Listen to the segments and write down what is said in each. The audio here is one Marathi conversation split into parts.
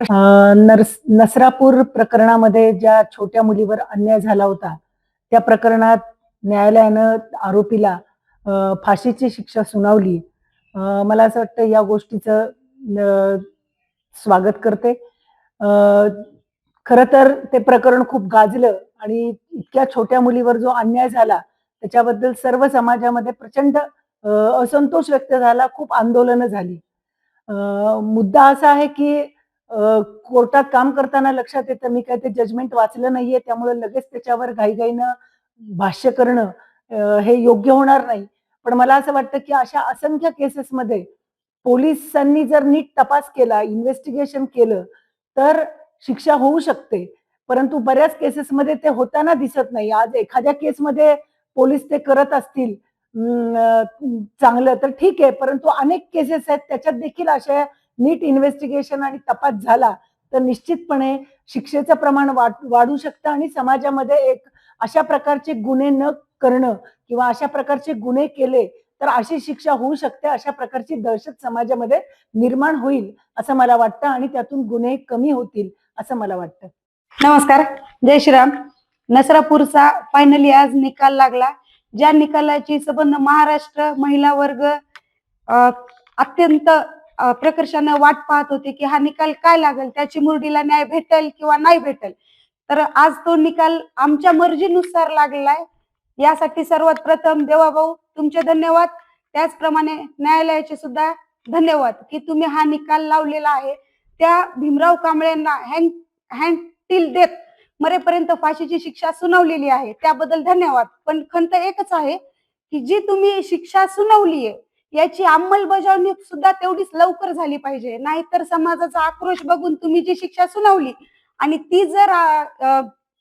नसरापूर प्रकरणामध्ये ज्या छोट्या मुलीवर अन्याय झाला होता, त्या प्रकरणात न्यायालयानं आरोपीला फाशीची शिक्षा सुनावली. मला असं वाटतं या गोष्टीचं स्वागत करते. खरं तर ते प्रकरण खूप गाजलं आणि इतक्या छोट्या मुलीवर जो अन्याय झाला, त्याच्याबद्दल सर्व समाजामध्ये प्रचंड असंतोष व्यक्त झाला, खूप आंदोलनं झाली. मुद्दा असा आहे की कोर्टात काम करताना लक्षात येतं, मी काय ते जजमेंट वाचलं नाहीये, त्यामुळे लगेच त्याच्यावर घाईघाईनं भाष्य करणं हे योग्य होणार नाही. पण मला असं वाटतं की अशा असंख्य केसेसमध्ये पोलिसांनी जर नीट तपास केला, इन्व्हेस्टिगेशन केलं, तर शिक्षा होऊ शकते. परंतु बऱ्याच केसेसमध्ये ते होताना दिसत नाही. आज एखाद्या केसमध्ये पोलीस ते करत असतील चांगलं तर ठीक आहे, परंतु अनेक केसेस आहेत त्याच्यात देखील अशा नीट इन्व्हेस्टिगेशन आणि तपास झाला तर निश्चितपणे शिक्षेचं प्रमाण वाढू शकतं आणि समाजामध्ये एक अशा प्रकारचे गुन्हे न करणं किंवा अशा प्रकारचे गुन्हे केले तर अशी शिक्षा होऊ शकते, अशा प्रकारची दहशत समाजामध्ये निर्माण होईल असं मला वाटतं आणि त्यातून गुन्हे कमी होतील असं मला वाटतं. नमस्कार, जय श्रीराम. नसरापूरचा फायनली आज निकाल लागला. ज्या निकालाची संबंध महाराष्ट्र महिला वर्ग अत्यंत प्रकर्षाने वाट पाहत होते की हा निकाल काय लागेल, त्याची मुरडीला न्याय भेटेल किंवा नाही भेटेल. तर आज तो निकाल आमच्या मर्जीनुसार लागलेला आहे. यासाठी सर्वात प्रथम देवाभाऊ तुमचे धन्यवाद, त्याचप्रमाणे न्यायालयाचे सुद्धा धन्यवाद की तुम्ही हा निकाल लावलेला आहे. त्या भीमराव कांबळेंना हँड टिल डेथ मरेपर्यंत फाशीची शिक्षा सुनावलेली आहे, त्याबद्दल धन्यवाद. पण खंत एकच आहे की जी तुम्ही शिक्षा सुनावली आहे याची अंमलबजावणी सुद्धा तेवढीच लवकर झाली पाहिजे. नाहीतर समाजाचा आक्रोश बघून तुम्ही जी शिक्षा सुनावली आणि ती जर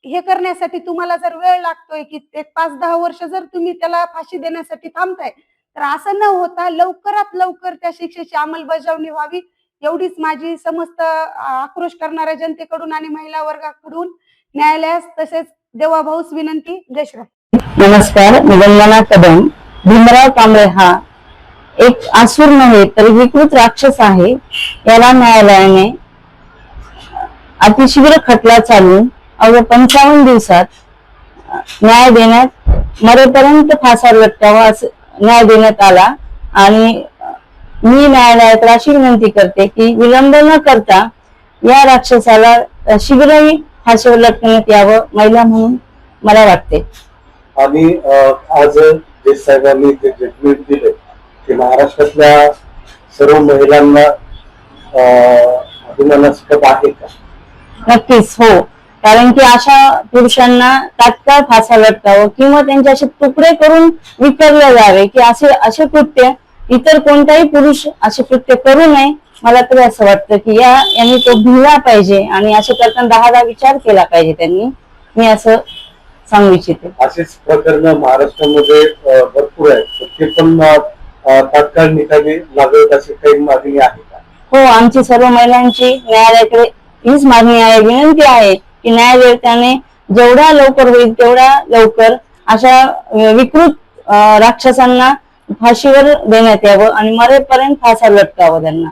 हे करण्यासाठी तुम्हाला जर वेळ लागतोय की एक 5-10 वर्ष जर तुम्ही त्याला फाशी देण्यासाठी थांबताय, तर असं न होता लवकरात लवकर त्या शिक्षेची अंमलबजावणी व्हावी एवढीच माझी समस्त आक्रोश करणाऱ्या जनतेकडून आणि महिला वर्गाकडून न्यायालयास तसेच देवाभाऊस विनंती. जय श्रीराम. नमस्कार, मी वंदना कदम. भीमराव कांबळे हा एक आसूर नव्हे तर विकृत राक्षस आहे. याला न्यायालयाने अतिशीघ्र खटला चालून अवघ्या 55 दिवसात न्याय देण्यात, मरेपर्यंत फासावर लटकावा असं न्याय देण्यात आला. आणि मी न्यायालयाकडे अशी विनंती करते की विलंब न करता या राक्षसाला शीघ्रही फाशीवर लटकवण्यात यावं, महिला म्हणून मला वाटते. आणि आज जज साहेबांनी ते जजमेंट दिले की महाराष्ट्रातल्या सर्व महिलांना अभिमानास्पद आहे का? नक्कीच हो, कारण की अशा पुरुषांना तात्काळ फासा लटकावं किंवा त्यांचे असे तुकडे करून विकरले जावे की असे कृत्य इतर कोणताही पुरुष असे कृत्य करू नये. मला तरी असं वाटतं की यांनी तो भिला पाहिजे आणि असे करताना 10दा विचार केला पाहिजे त्यांनी. मी असं सांगू इच्छिते. असेच प्रकरण महाराष्ट्रामध्ये भरपूर आहेत, ते पण तात्काळ निकाली लागत अशी काही मागणी आहे का? हो, आमची सर्व महिलांची न्यायालयाकडे हीच मागणी आहे, विनंती आहे की न्यायदेवताने जेवढ्या लवकर होईल तेवढ्या लवकर अशा विकृत राक्षसांना फाशीवर देण्यात यावं आणि मरेपर्यंत फासावर लटकावं त्यांना.